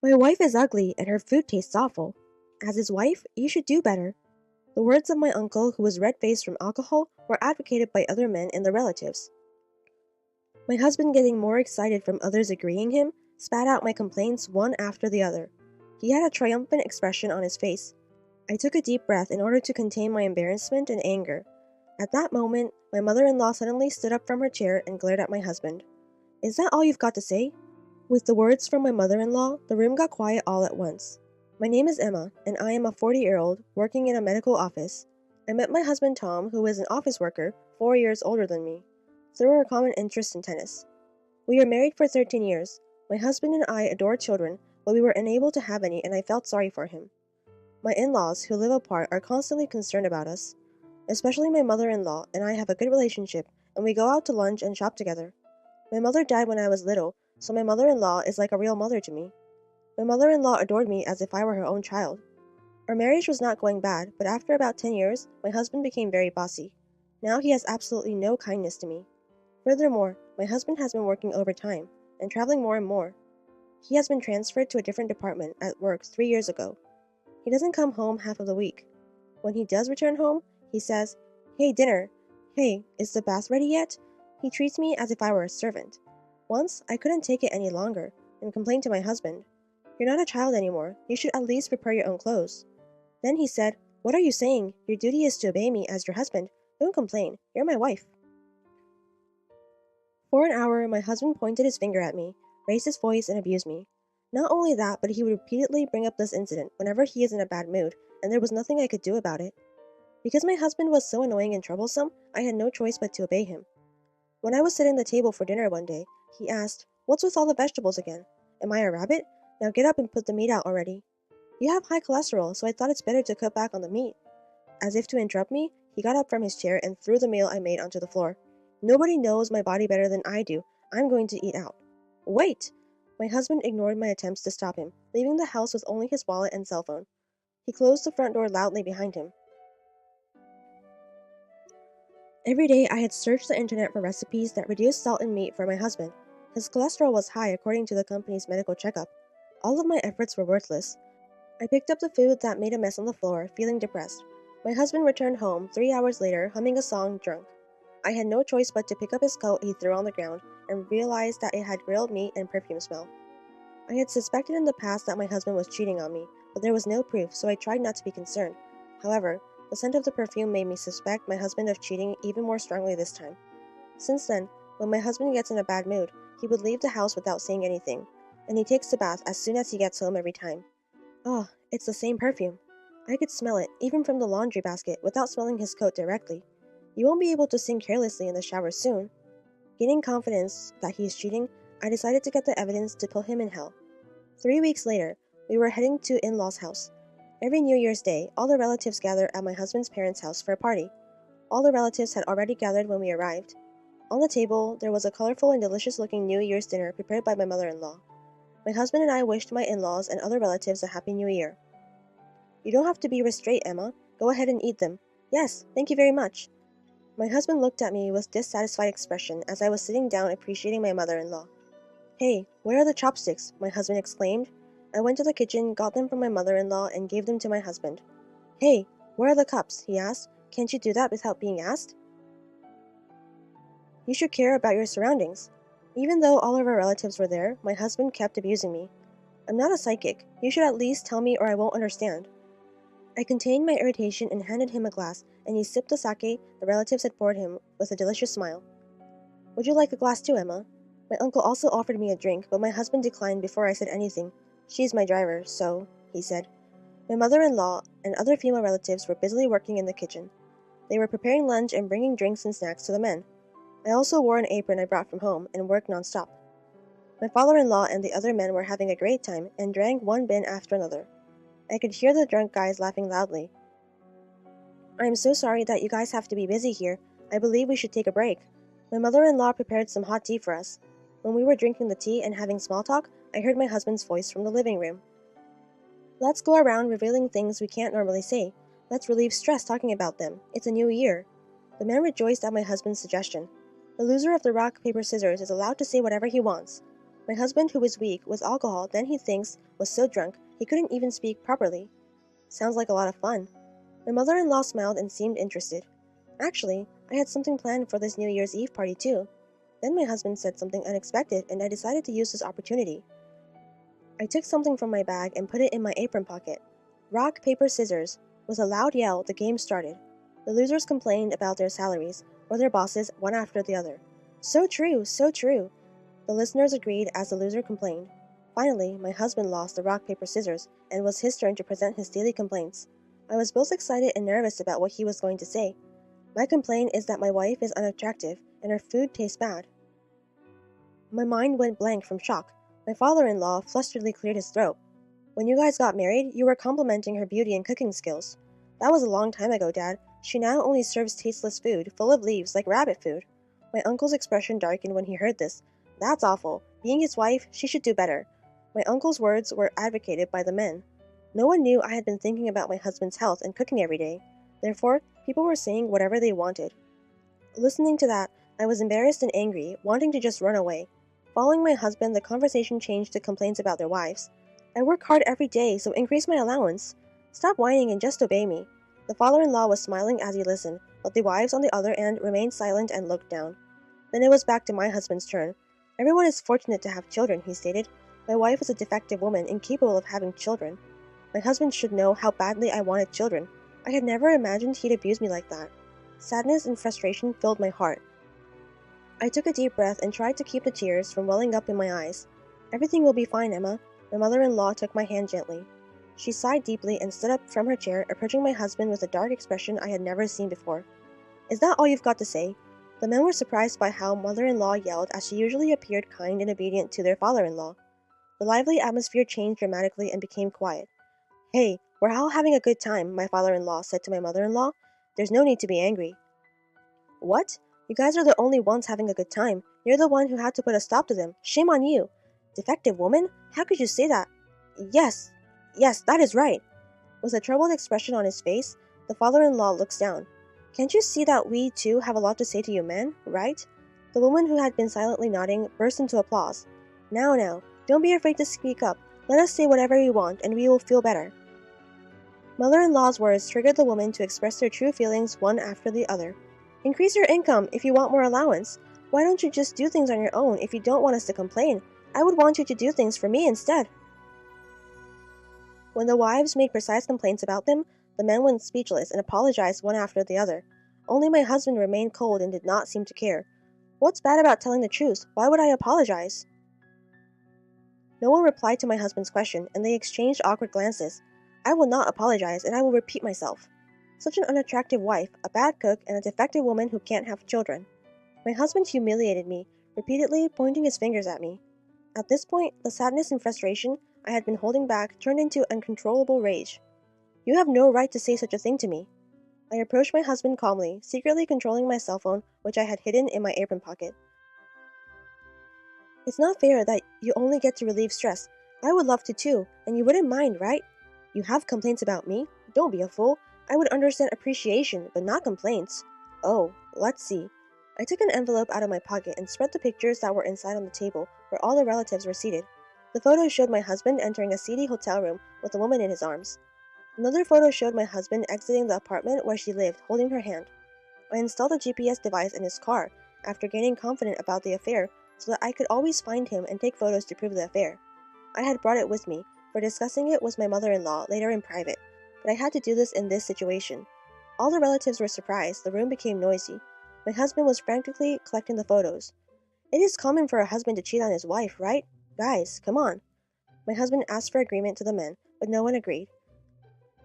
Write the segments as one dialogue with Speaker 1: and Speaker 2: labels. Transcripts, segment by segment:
Speaker 1: My wife is ugly and her food tastes awful. As his wife, you should do better. The words of my uncle, who was red-faced from alcohol, were advocated by other men and their relatives. My husband, getting more excited from others agreeing him, spat out my complaints one after the other. He had a triumphant expression on his face. I took a deep breath in order to contain my embarrassment and anger. At that moment, my mother-in-law suddenly stood up from her chair and glared at my husband. Is that all you've got to say? With the words from my mother-in-law, the room got quiet all at once. My name is Emma, and I am a 40-year-old working in a medical office. I met my husband Tom, who is an office worker, 4 years older than me, through our common interest in tennis. We are married for 13 years. My husband and I adore children, but we were unable to have any, and I felt sorry for him. My in-laws, who live apart, are constantly concerned about us. Especially my mother-in-law and I have a good relationship, and we go out to lunch and shop together. My mother died when I was little, so my mother-in-law is like a real mother to me. My mother-in-law adored me as if I were her own child. Our marriage was not going bad, but after about 10 years, my husband became very bossy. Now he has absolutely no kindness to me. Furthermore, my husband has been working overtime and traveling more and more. He has been transferred to a different department at work 3 years ago. He doesn't come home half of the week. When he does return home, he says, "Hey, dinner. Hey, is the bath ready yet?" He treats me as if I were a servant. Once, I couldn't take it any longer and complained to my husband. "You're not a child anymore. You should at least prepare your own clothes." Then he said, "What are you saying? Your duty is to obey me as your husband. Don't complain. You're my wife." For an hour, my husband pointed his finger at me, raised his voice, and abused me. Not only that, but he would repeatedly bring up this incident whenever he is in a bad mood, and there was nothing I could do about it. Because my husband was so annoying and troublesome, I had no choice but to obey him. When I was sitting at the table for dinner one day, he asked, "What's with all the vegetables again? Am I a rabbit? Now get up and put the meat out already." "You have high cholesterol, so I thought it's better to cut back on the meat." As if to interrupt me, he got up from his chair and threw the meal I made onto the floor. "Nobody knows my body better than I do. I'm going to eat out." "Wait!" My husband ignored my attempts to stop him, leaving the house with only his wallet and cell phone. He closed the front door loudly behind him. Every day I had searched the internet for recipes that reduced salt in meat for my husband. His cholesterol was high according to the company's medical checkup. All of my efforts were worthless. I picked up the food that made a mess on the floor, feeling depressed. My husband returned home 3 hours later, humming a song, drunk. I had no choice but to pick up his coat he threw on the ground and realized that it had grilled meat and perfume smell. I had suspected in the past that my husband was cheating on me, but there was no proof, so I tried not to be concerned. However, the scent of the perfume made me suspect my husband of cheating even more strongly this time. Since then, when my husband gets in a bad mood, he would leave the house without saying anything, and he takes a bath as soon as he gets home every time. Oh, it's the same perfume. I could smell it, even from the laundry basket, without smelling his coat directly. You won't be able to sing carelessly in the shower soon. Gaining confidence that he is cheating, I decided to get the evidence to put him in hell. 3 weeks later, we were heading to in-laws' house. Every New Year's Day, all the relatives gather at my husband's parents' house for a party. All the relatives had already gathered when we arrived. On the table, there was a colorful and delicious-looking New Year's dinner prepared by my mother-in-law. My husband and I wished my in-laws and other relatives a Happy New Year. "You don't have to be restrained, Emma. Go ahead and eat them." "Yes, thank you very much." My husband looked at me with dissatisfied expression as I was sitting down appreciating my mother-in-law. "Hey, where are the chopsticks?" my husband exclaimed. I went to the kitchen, got them from my mother-in-law, and gave them to my husband. "Hey, where are the cups?" he asked. "Can't you do that without being asked? You should care about your surroundings." Even though all of our relatives were there, my husband kept abusing me. "I'm not a psychic. You should at least tell me or I won't understand." I contained my irritation and handed him a glass, and he sipped the sake the relatives had poured him with a delicious smile. "Would you like a glass too, Emma?" My uncle also offered me a drink, but my husband declined before I said anything. "She's my driver, so," he said. My mother-in-law and other female relatives were busily working in the kitchen. They were preparing lunch and bringing drinks and snacks to the men. I also wore an apron I brought from home and worked non-stop. My father-in-law and the other men were having a great time and drank one bin after another. I could hear the drunk guys laughing loudly. "I am so sorry that you guys have to be busy here. I believe we should take a break." My mother-in-law prepared some hot tea for us. When we were drinking the tea and having small talk, I heard my husband's voice from the living room. "Let's go around revealing things we can't normally say. Let's relieve stress talking about them. It's a new year." The man rejoiced at my husband's suggestion. The loser of the rock, paper, scissors is allowed to say whatever he wants. My husband, who was weak, was alcohol, then he thinks was so drunk he couldn't even speak properly. Sounds like a lot of fun. My mother-in-law smiled and seemed interested. Actually, I had something planned for this New Year's Eve party too. Then my husband said something unexpected and I decided to use this opportunity. I took something from my bag and put it in my apron pocket. Rock, paper, scissors. With a loud yell, the game started. The losers complained about their salaries, or their bosses, one after the other. So true, so true. The listeners agreed as the loser complained. Finally, my husband lost the rock, paper, scissors, and it was his turn to present his daily complaints. I was both excited and nervous about what he was going to say. My complaint is that my wife is unattractive and her food tastes bad. My mind went blank from shock. My father-in-law flusteredly cleared his throat. When you guys got married, you were complimenting her beauty and cooking skills. That was a long time ago, Dad. She now only serves tasteless food, full of leaves, like rabbit food. My uncle's expression darkened when he heard this. That's awful. Being his wife, she should do better. My uncle's words were advocated by the men. No one knew I had been thinking about my husband's health and cooking every day. Therefore, people were saying whatever they wanted. Listening to that, I was embarrassed and angry, wanting to just run away. Following my husband, the conversation changed to complaints about their wives. I work hard every day, so increase my allowance. Stop whining and just obey me. The father-in-law was smiling as he listened, but the wives on the other end remained silent and looked down. Then it was back to my husband's turn. Everyone is fortunate to have children, he stated. My wife is a defective woman, incapable of having children. My husband should know how badly I wanted children. I had never imagined he'd abuse me like that. Sadness and frustration filled my heart. I took a deep breath and tried to keep the tears from welling up in my eyes. Everything will be fine, Emma. My mother-in-law took my hand gently. She sighed deeply and stood up from her chair, approaching my husband with a dark expression I had never seen before. Is that all you've got to say? The men were surprised by how mother-in-law yelled, as she usually appeared kind and obedient to their father-in-law. The lively atmosphere changed dramatically and became quiet. Hey, we're all having a good time, my father-in-law said to my mother-in-law. There's no need to be angry. What? You guys are the only ones having a good time. You're the one who had to put a stop to them. Shame on you. Defective woman? How could you say that? Yes, that is right. With a troubled expression on his face, the father-in-law looks down. Can't you see that we, too, have a lot to say to you men, right? The woman who had been silently nodding burst into applause. Now, don't be afraid to speak up. Let us say whatever we want, and we will feel better. Mother-in-law's words triggered the women to express their true feelings one after the other. Increase your income if you want more allowance. Why don't you just do things on your own if you don't want us to complain? I would want you to do things for me instead. When the wives made precise complaints about them, the men went speechless and apologized one after the other. Only my husband remained cold and did not seem to care. What's bad about telling the truth? Why would I apologize? No one replied to my husband's question, and they exchanged awkward glances. I will not apologize, and I will repeat myself. Such an unattractive wife, a bad cook, and a defective woman who can't have children. My husband humiliated me, repeatedly pointing his fingers at me. At this point, the sadness and frustration I had been holding back turned into uncontrollable rage. You have no right to say such a thing to me. I approached my husband calmly, secretly controlling my cell phone, which I had hidden in my apron pocket. It's not fair that you only get to relieve stress. I would love to too, and you wouldn't mind, right? You have complaints about me? Don't be a fool. I would understand appreciation, but not complaints. Oh, let's see. I took an envelope out of my pocket and spread the pictures that were inside on the table where all the relatives were seated. The photo showed my husband entering a seedy hotel room with a woman in his arms. Another photo showed my husband exiting the apartment where she lived, holding her hand. I installed a GPS device in his car after gaining confidence about the affair so that I could always find him and take photos to prove the affair. I had brought it with me, for discussing it with my mother-in-law later in private, but I had to do this in this situation. All the relatives were surprised. The room became noisy. My husband was frantically collecting the photos. It is common for a husband to cheat on his wife, right? Guys, come on. My husband asked for agreement to the men, but no one agreed.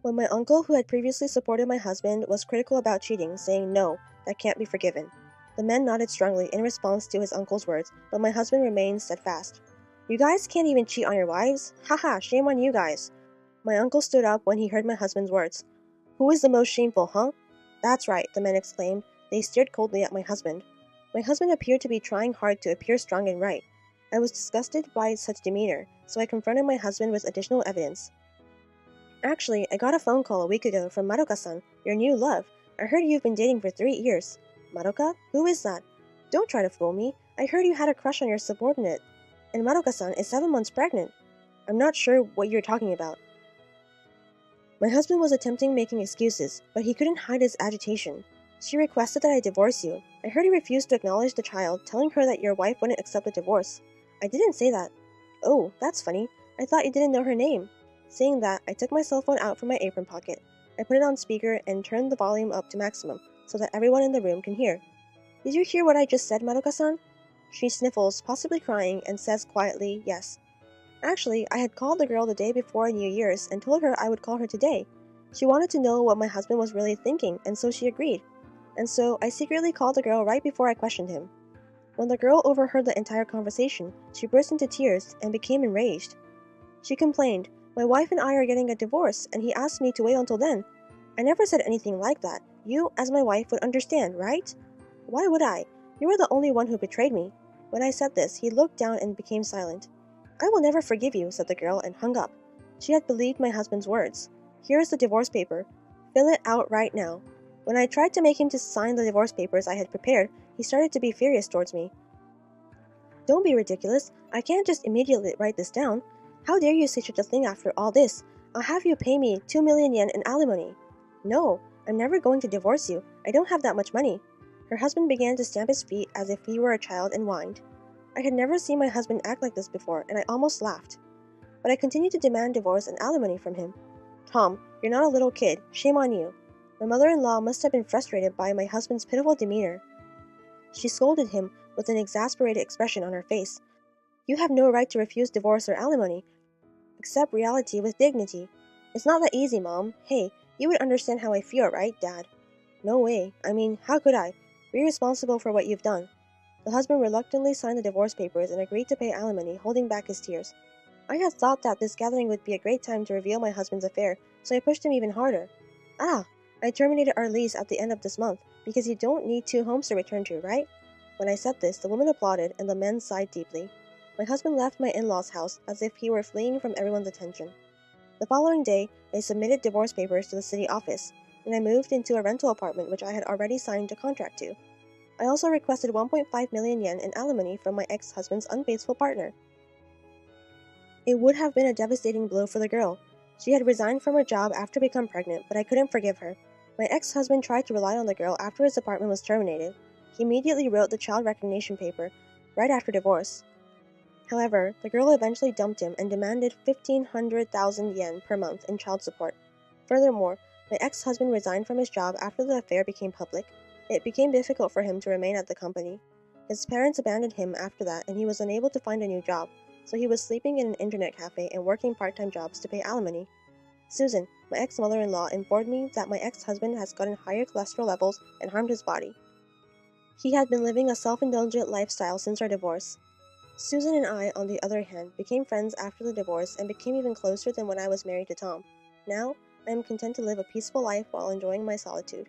Speaker 1: When my uncle, who had previously supported my husband, was critical about cheating, saying no, that can't be forgiven. The men nodded strongly in response to his uncle's words, but my husband remained steadfast. You guys can't even cheat on your wives? Haha, shame on you guys. My uncle stood up when he heard my husband's words. Who is the most shameful, huh? That's right, the men exclaimed. They stared coldly at my husband. My husband appeared to be trying hard to appear strong and right. I was disgusted by such demeanor, so I confronted my husband with additional evidence. Actually, I got a phone call a week ago from Madoka-san, your new love. I heard you've been dating for 3 years. Madoka? Who is that? Don't try to fool me. I heard you had a crush on your subordinate. And Maruka-san is 7 months pregnant. I'm not sure what you're talking about. My husband was attempting making excuses, but he couldn't hide his agitation. She requested that I divorce you. I heard he refused to acknowledge the child, telling her that your wife wouldn't accept the divorce. I didn't say that. Oh, that's funny. I thought you didn't know her name. Saying that, I took my cell phone out from my apron pocket. I put it on speaker and turned the volume up to maximum so that everyone in the room can hear. Did you hear what I just said, Maruka-san? She sniffles, possibly crying, and says quietly, yes. Actually, I had called the girl the day before New Year's and told her I would call her today. She wanted to know what my husband was really thinking, and so she agreed. And so I secretly called the girl right before I questioned him. When the girl overheard the entire conversation, she burst into tears and became enraged. She complained, "My wife and I are getting a divorce, and he asked me to wait until then." I never said anything like that. You, as my wife, would understand, right? Why would I? You were the only one who betrayed me. When I said this, he looked down and became silent. I will never forgive you, said the girl, and hung up. She had believed my husband's words. Here is the divorce paper. Fill it out right now. When I tried to make him to sign the divorce papers I had prepared, he started to be furious towards me. Don't be ridiculous. I can't just immediately write this down. How dare you say such a thing after all this? I'll have you pay me 2 million yen in alimony. No, I'm never going to divorce you. I don't have that much money. Her husband began to stamp his feet as if he were a child and whined. I had never seen my husband act like this before, and I almost laughed. But I continued to demand divorce and alimony from him. Tom, you're not a little kid. Shame on you. My mother-in-law must have been frustrated by my husband's pitiful demeanor. She scolded him with an exasperated expression on her face. You have no right to refuse divorce or alimony. Accept reality with dignity. It's not that easy, Mom. Hey, you would understand how I feel, right, Dad? No way. I mean, how could I? Be responsible for what you've done. The husband reluctantly signed the divorce papers and agreed to pay alimony, holding back his tears. I had thought that this gathering would be a great time to reveal my husband's affair, so I pushed him even harder. I terminated our lease at the end of this month, because you don't need 2 homes to return to, right? When I said this, the woman applauded, and the men sighed deeply. My husband left my in-laws' house as if he were fleeing from everyone's attention. The following day, I submitted divorce papers to the city office, and I moved into a rental apartment which I had already signed a contract to. I also requested 1.5 million yen in alimony from my ex-husband's unfaithful partner. It would have been a devastating blow for the girl. She had resigned from her job after becoming pregnant, but I couldn't forgive her. My ex-husband tried to rely on the girl after his apartment was terminated. He immediately wrote the child recognition paper right after divorce. However, the girl eventually dumped him and demanded 1,500,000 yen per month in child support. Furthermore, my ex-husband resigned from his job after the affair became public. It became difficult for him to remain at the company. His parents abandoned him after that, and he was unable to find a new job, so he was sleeping in an internet cafe and working part-time jobs to pay alimony. Susan, my ex-mother-in-law, informed me that my ex-husband has gotten higher cholesterol levels and harmed his body. He had been living a self-indulgent lifestyle since our divorce. Susan and I, on the other hand, became friends after the divorce and became even closer than when I was married to Tom. Now, I am content to live a peaceful life while enjoying my solitude.